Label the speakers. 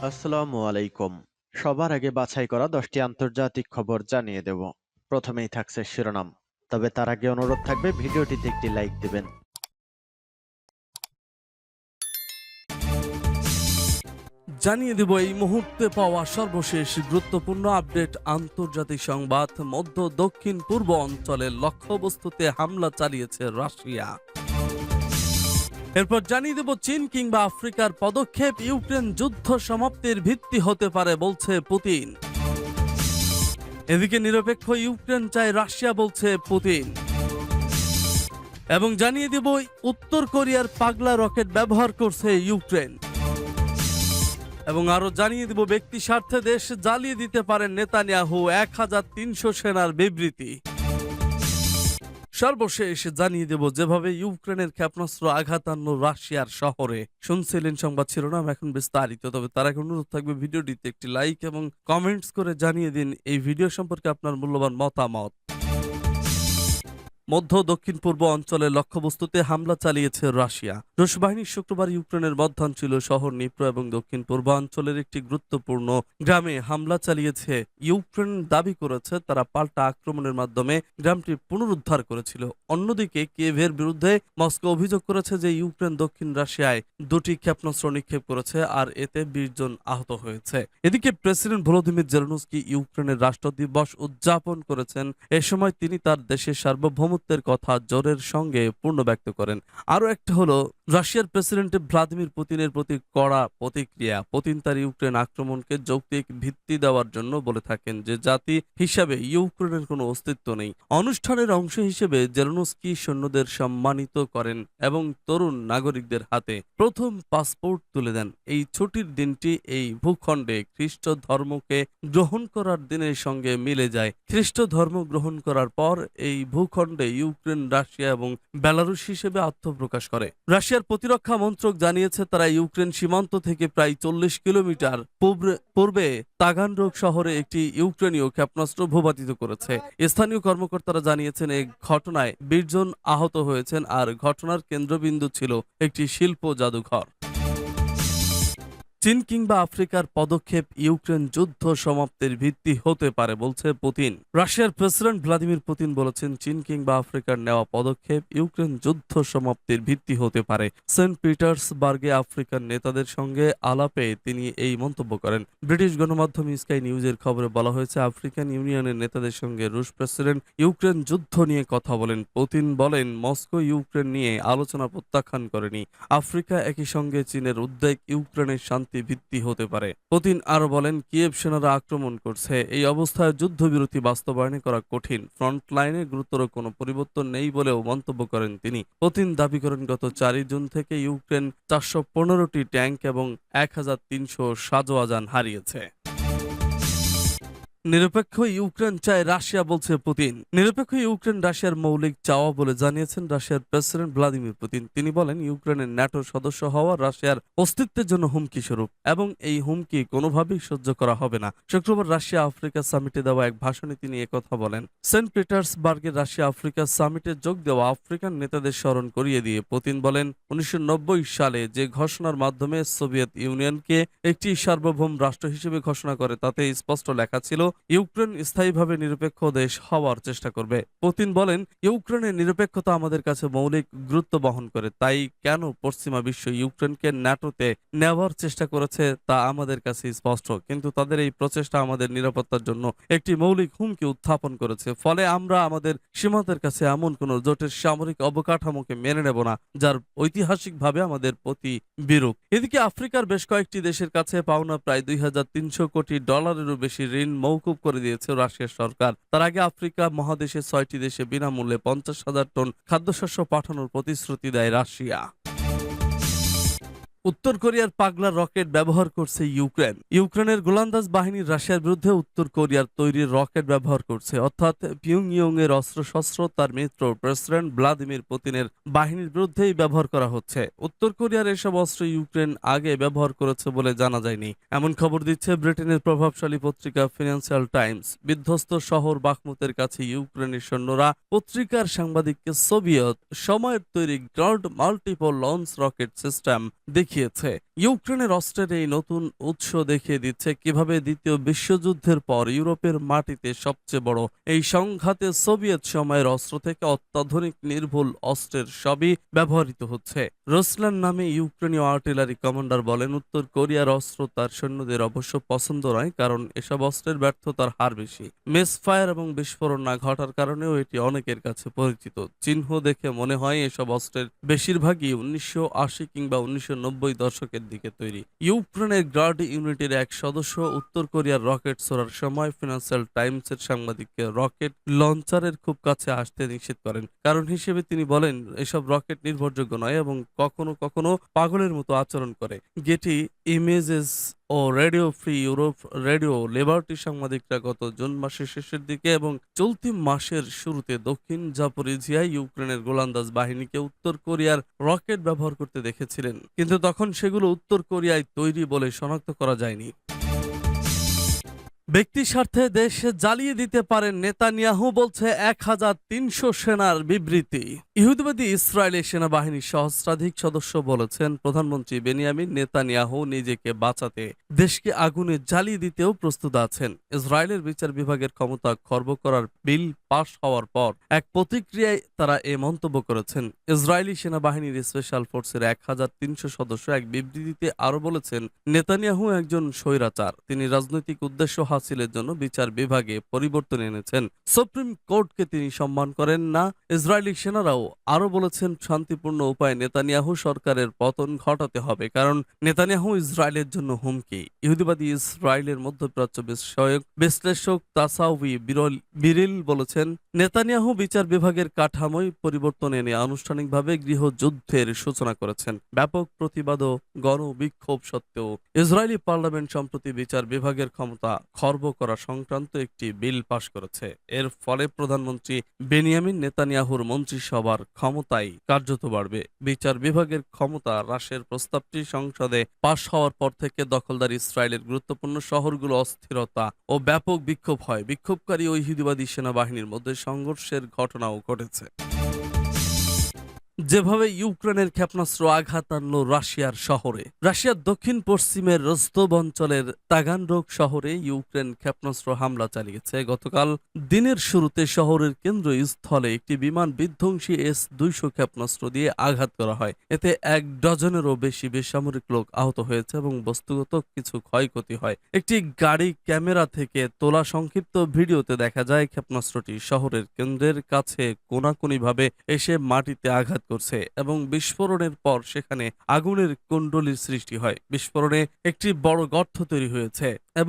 Speaker 1: আসসালামু আলাইকুম। সবার আগে বাছাই করা 10টি আন্তর্জাতিক খবর জানিয়ে দেব। প্রথমেই থাকছে শিরোনাম। তবে তার আগে অনুরোধ থাকবে ভিডিওটিতে একটি লাইক দিবেন।
Speaker 2: জানিয়ে দেব এই মুহূর্তে পাওয়া সর্বশেষ গুরুত্বপূর্ণ আপডেট। আন্তর্জাতিক সংবাদ। মধ্য দক্ষিণ পূর্ব অঞ্চলের লক্ষ্যবস্তুতে হামলা চালিয়েছে রাশিয়া। এরপর জানিয়ে দেব চীন কিংবা আফ্রিকার পদক্ষেপ ইউক্রেন যুদ্ধ সমাপ্তির ভিত্তি হতে পারে বলছে পুতিন। এদিকে নিরপেক্ষ ইউক্রেন চায় রাশিয়া বলছে পুতিন। এবং জানিয়ে দেব উত্তর কোরিয়ার পাগলা রকেট ব্যবহার করছে ইউক্রেন। এবং আরো জানিয়ে দিব ব্যক্তি স্বার্থে দেশ জ্বালিয়ে দিতে পারেন নেতানিয়াহু, 1300 সেনার বিবৃতি। সর্বশেষ জানিয়ে দেব যেভাবে ইউক্রেনের ক্ষেপণাস্ত্র আঘাত আনল রাশিয়ার শহরে। শুনছিলেন সংবাদ শিরোনাম, এখন বিস্তারিত। তবে তার আগে অনুরোধ থাকবে ভিডিওটিতে একটি লাইক এবং কমেন্টস করে জানিয়ে দিন এই ভিডিও সম্পর্কে আপনার মূল্যবান মতামত। মধ্য দক্ষিণ পূর্ব অঞ্চলের লক্ষ্যবস্তুতে হামলা চালিয়েছে রাশিয়া। রুশ বাহিনী শুক্রবার ইউক্রেনের মধ্যাঞ্চল শহর নিপ্রো এবং দক্ষিণ পূর্বাঞ্চলের একটি গুরুত্বপূর্ণ গ্রামে হামলা চালিয়েছে। ইউক্রেন দাবি করেছে তারা পাল্টা আক্রমণের মাধ্যমে গ্রামটি পুনরুদ্ধার করেছিল। অন্যদিকে কিয়েভের বিরুদ্ধে মস্কো অভিযোগ করেছে যে ইউক্রেন দক্ষিণ রাশিয়ায় 2টি ক্ষেপণাস্ত্র নিক্ষেপ করেছে আর এতে 20 জন আহত হয়েছে। এদিকে প্রেসিডেন্ট ভলোদিমির জেলেনস্কি ইউক্রেনের রাষ্ট্র দিবস উদযাপন করেছেন। এ সময় তিনি তার দেশের সার্বভৌম কথা জোরের সঙ্গে পূর্ণ ব্যক্ত করেন। আরো একটা হলো রাশিয়ার প্রেসিডেন্ট ভ্লাদিমির পুতিনের প্রতি কড়া প্রতিক্রিয়া। পুতিন তার ইউক্রেন আক্রমণকে যৌক্তিক ভিত্তি দেওয়ার জন্য বলে থাকেন যে জাতি হিসাবে ইউক্রেনের কোনো অস্তিত্ব নেই। অনুষ্ঠানের অংশ হিসেবে জেলেনস্কি সৈন্যদের সম্মানিত করেন এবং তরুণ নাগরিকদের হাতে প্রথম পাসপোর্ট তুলে দেন। এই ছুটির দিনটি এই ভূখণ্ডে খ্রিস্ট ধর্মকে গ্রহণ করার দিনের সঙ্গে মিলে যায়। খ্রিস্ট ধর্ম গ্রহণ করার পর এই ভূখণ্ডে ইউক্রেন রাশিয়া এবং বেলারুশ হিসেবে আত্মপ্রকাশ করে। রাশিয়ার প্রতিরক্ষা মন্ত্রক জানিয়েছে তারা ইউক্রেন সীমান্ত থেকে প্রায় 40 কিলোমিটার পূর্বে তাগানরোগ শহরে একটি ইউক্রেনীয় ক্ষেপণাস্ত্র ভূপাতিত করেছে। স্থানীয় কর্মকর্তারা জানিয়েছেন এই ঘটনায় 20 জন আহত হয়েছেন আর ঘটনার কেন্দ্রবিন্দু ছিল একটি শিল্প জাদুঘর। চীন কিংবা আফ্রিকার পদক্ষেপ ইউক্রেন যুদ্ধ সমাপ্তির ভিত্তি হতে পারে বলছে পুতিন। রাশিয়ার প্রেসিডেন্ট ভ্লাদিমির পুতিন বলেছেন চীন কিংবা আফ্রিকার নেওয়া পদক্ষেপ ইউক্রেন যুদ্ধ সমাপ্তির ভিত্তি হতে পারে। সেন্ট পিটার্সবার্গে আফ্রিকান নেতাদের সঙ্গে আলাপে তিনি এই মন্তব্য করেন। ব্রিটিশ গণমাধ্যম স্কাই নিউজের খবরে বলা হয়েছে আফ্রিকান ইউনিয়নের নেতাদের সঙ্গে রুশ প্রেসিডেন্ট ইউক্রেন যুদ্ধ নিয়ে কথা বলেন। পুতিন বলেন মস্কো ইউক্রেন নিয়ে আলোচনা প্রত্যাখ্যান করেনি। আফ্রিকা একই সঙ্গে চীনের উদ্বেগ ইউক্রেনের শান্তি ভিত্তি হতে পারে। পুতিন আরো বলেন কিয়েভ সেনারা আক্রমণ করছে, এই অবস্থায় যুদ্ধবিরতি বাস্তবায়ন করা কঠিন। ফ্রন্ট লাইনে গুরুতর কোনো পরিবর্তন নেই বলেও মন্তব্য করেন তিনি। পুতিন দাবি করেন গত 4 জুন থেকে ইউক্রেন 415টি ট্যাঙ্ক এবং 1300 সাজোয়া যান হারিয়েছে। নিরপেক্ষ ইউক্রেন চায় রাশিয়া বলছে পুতিন। নিরপেক্ষ ইউক্রেন রাশিয়ার মৌলিক চাওয়া বলে জানিয়েছেন রাশিয়ার প্রেসিডেন্ট ভ্লাদিমির পুতিন। তিনি বলেন ইউক্রেনের ন্যাটোর সদস্য হওয়া রাশিয়ার অস্তিত্বের জন্য হুমকি স্বরূপ এবং এই হুমকি কোনোভাবেই সহ্য করা হবে না। শুক্রবার রাশিয়া আফ্রিকা সামিটে দেওয়া এক ভাষণে তিনি একথা বলেন। সেন্ট পিটার্সবার্গের রাশিয়া আফ্রিকা সামিটে যোগ দেওয়া আফ্রিকান নেতাদের স্মরণ করিয়ে দিয়ে পুতিন বলেন 1990 সালে যে ঘোষণার মাধ্যমে সোভিয়েত ইউনিয়নকে একটি সার্বভৌম রাষ্ট্র হিসেবে ঘোষণা করে তাতে স্পষ্ট লেখা ছিল ইউক্রেন স্থায়ীভাবে নিরপেক্ষ দেশ হওয়ার চেষ্টা করবে। পুতিন বলেন ইউক্রেনের নিরপেক্ষতা আমাদের কাছে মৌলিক গুরুত্ব বহন করে, তাই কেন পশ্চিমা বিশ্ব ইউক্রেনকে ন্যাটোতে নেওয়ার চেষ্টা করেছে তা আমাদের কাছে স্পষ্ট, কিন্তু তাদের এই প্রচেষ্টা আমাদের নিরাপত্তার জন্য একটি মৌলিক হুমকি উত্থাপন করেছে। ফলে আমরা আমাদের সীমান্তের কাছে এমন কোন জোটের সামরিক অবকাঠামোকে মেনে নেব না যার ঐতিহাসিকভাবে আমাদের প্রতি বিরূপ। এদিকে আফ্রিকার বেশ কয়েকটি দেশের কাছে পাওনা প্রায় 2300 কোটি ডলারেরও বেশি ঋণ মৌকুব করে দিয়েছে রাশিয়ার সরকার। তার আগে আফ্রিকা মহাদেশের 6টি দেশে বিনামূল্যে 50,000 টন খাদ্যশস্য পাঠানোর প্রতিশ্রুতি দেয় রাশিয়া। উত্তর কোরিয়ার পাগলা রকেট ব্যবহার করছে ইউক্রেন। ইউক্রেনের গোলান্দাজ বাহিনী রাশিয়ার বিরুদ্ধে উত্তর কোরিয়ার তৈরি রকেট ব্যবহার করছে, অর্থাৎ পিয়ংইয়ং এর অস্ত্রশস্ত্র তার মিত্র প্রেসিডেন্ট ভ্লাদিমির পুতিনের বাহিনীর বিরুদ্ধেই ব্যবহার করা হচ্ছে। উত্তর কোরিয়ার এসব অস্ত্র ইউক্রেন আগে ব্যবহার করেছে বলে জানা যায়নি, এমন খবর দিচ্ছে ব্রিটেনের প্রভাবশালী পত্রিকা ফিনান্সিয়াল টাইমস। বিধ্বস্ত শহর বাখমুতের কাছে ইউক্রেনের সৈন্যরা পত্রিকার সাংবাদিককে সোভিয়েত সময়ের তৈরি ground multiple launch rocket system দেখিয়ে দেখিয়েছে। ইউক্রেনের অস্ত্রের এই নতুন উৎস দেখিয়ে দিচ্ছে কিভাবে দ্বিতীয় বিশ্বযুদ্ধের পর ইউরোপের মাটিতে সবচেয়ে বড় এই সংঘাতে সোভিয়েত সময়ের অস্ত্র থেকে অত্যাধুনিক নির্ভুল অস্ত্রের সবই ব্যবহৃত হচ্ছে। রুসলান নামে ইউক্রেনীয় আর্টিলারি কমান্ডার বলেন, উত্তর কোরিয়ার অস্ত্র তার সৈন্যদের অবশ্য পছন্দ নয়, কারণ এসব অস্ত্রের ব্যর্থতার হার বেশি। মিসফায়ার এবং বিস্ফোরণ না ঘটার কারণেও এটি অনেকের কাছে পরিচিত। চিহ্ন দেখে মনে হয় এসব অস্ত্রের বেশিরভাগই 1980 কিংবা 1990 দশকের দিকে তৈরি। ইউক্রেনের গার্ড ইউনিটের এক সদস্য উত্তর কোরিয়ার রকেট ছোড়ার সময় ফিনান্সিয়াল টাইমসের সাংবাদিককে রকেট লঞ্চারের খুব কাছে আসতে নিষেধ করেন। কারণ হিসেবে তিনি বলেন, এসব রকেট নির্ভরযোগ্য নয় এবং কখনো কখনো পাগলের মতো আচরণ করে। গেটি ইমেজেস ও radio Free Europe radio Liberty সাংবাদিকরা গত জুন মাসের শেষের দিকে এবং চলতি মাসের শুরুতে দক্ষিণ জাপোরিজিয়ায় ইউক্রেনের গোলান্দাজ বাহিনীকে উত্তর কোরিয়ার রকেট ব্যবহার করতে দেখেছিলেন, কিন্তু তখন সেগুলো উত্তর কোরিয়ায় তৈরি বলে শনাক্ত করা যায়নি। ব্যক্তি স্বার্থে দেশ জ্বালিয়ে দিতে পারেন নেতানিয়াহু, বলছে 1300 সেনার বিবৃতি। ইহুদিবাদী ইসরায়েলের সেনাবাহিনীর সহস্রাধিক সদস্য বলেছেন, প্রধানমন্ত্রী বেনিয়ামিন নেতানিয়াহু নিজেকে বাঁচাতে দেশকে আগুনে জ্বালিয়ে দিতেও প্রস্তুত আছেন। ইসরায়েলের বিচার বিভাগের ক্ষমতা খর্ব করার বিল পাশ হওয়ার পর এক প্রতিক্রিয়ায় তারা এ মন্তব্য করেছেন। ইসরায়েলি সেনাবাহিনীর স্পেশাল ফোর্সের 1300 সদস্য এক বিবৃতিতে আরো বলেছেন, নেতানিয়াহু একজন স্বৈরাচার। তিনি রাজনৈতিক উদ্দেশ্য হাসিলের জন্য বিচার বিভাগে পরিবর্তন এনেছেন। সুপ্রিম কোর্টকে তিনি সম্মান করেন না। ইসরায়েলি সেনারাও আরো বলেছেন, শান্তিপূর্ণ উপায়ে নেতানিয়াহু সরকারের পতন ঘটাতে হবে, কারণ নেতানিয়াহু ইসরায়েলের জন্য হুমকি। ইহুদিবাদী ইসরায়েলের মধ্যপ্রাচ্য বিষয়ক বিশ্লেষক তাসাউই বিরিল বলেছেন, নেতানিয়াহু বিচার বিভাগের কাঠামোয় পরিবর্তন এনে আনুষ্ঠানিকভাবে গৃহযুদ্ধের সূচনা করেছেন। ব্যাপক প্রতিবাদ ও গণবিক্ষোভ সত্ত্বেও ইসরায়েলি পার্লামেন্ট সম্প্রতি বিচার বিভাগের ক্ষমতা খর্ব করা সংক্রান্ত একটি বিল পাশ করেছে। এর ফলে প্রধানমন্ত্রী বেনিয়ামিন নেতানিয়াহুর মন্ত্রিসভার ক্ষমতাই কার্যত বাড়বে। বিচার বিভাগের ক্ষমতা হ্রাসের প্রস্তাবটি সংসদে পাশ হওয়ার পর থেকে দখলদার ইসরায়েলের গুরুত্বপূর্ণ শহরগুলো অস্থিরতা ও ব্যাপক বিক্ষোভ হয়। বিক্ষোভকারী ও ইহুদিবাদী সেনাবাহিনীর মধ্যে সংঘর্ষের ঘটনাও ঘটেছে। যেভাবে ইউক্রেনের ক্ষেপণাস্ত্র আঘাত আনল রাশিয়ার শহরে। রাশিয়ার দক্ষিণ পশ্চিমের রোস্তভ অঞ্চলের তাগানরোগ শহরে ইউক্রেন ক্ষেপণাস্ত্র হামলা চালিয়েছে। গতকাল দিনের শুরুতে শহরের কেন্দ্রস্থলে একটি বিমান বিধ্বংসী S-200 ক্ষেপণাস্ত্র দিয়ে আঘাত করা হয়। এতে 1 ডজনেরও বেশি বেসামরিক লোক আহত হয়েছে এবং বস্তুগত কিছু ক্ষয়ক্ষতি হয়। একটি গাড়ি ক্যামেরা থেকে তোলা সংক্ষিপ্ত ভিডিওতে দেখা যায় ক্ষেপণাস্ত্রটি শহরের কেন্দ্রের কাছে কোনাকুনিভাবে এসে মাটিতে আঘাত করছে এবং বিস্ফোরণের পর সেখানে আগুনের কুণ্ডলীর সৃষ্টি হয়। বিস্ফোরণে একটি বড় গর্ত তৈরি হয়েছে এবং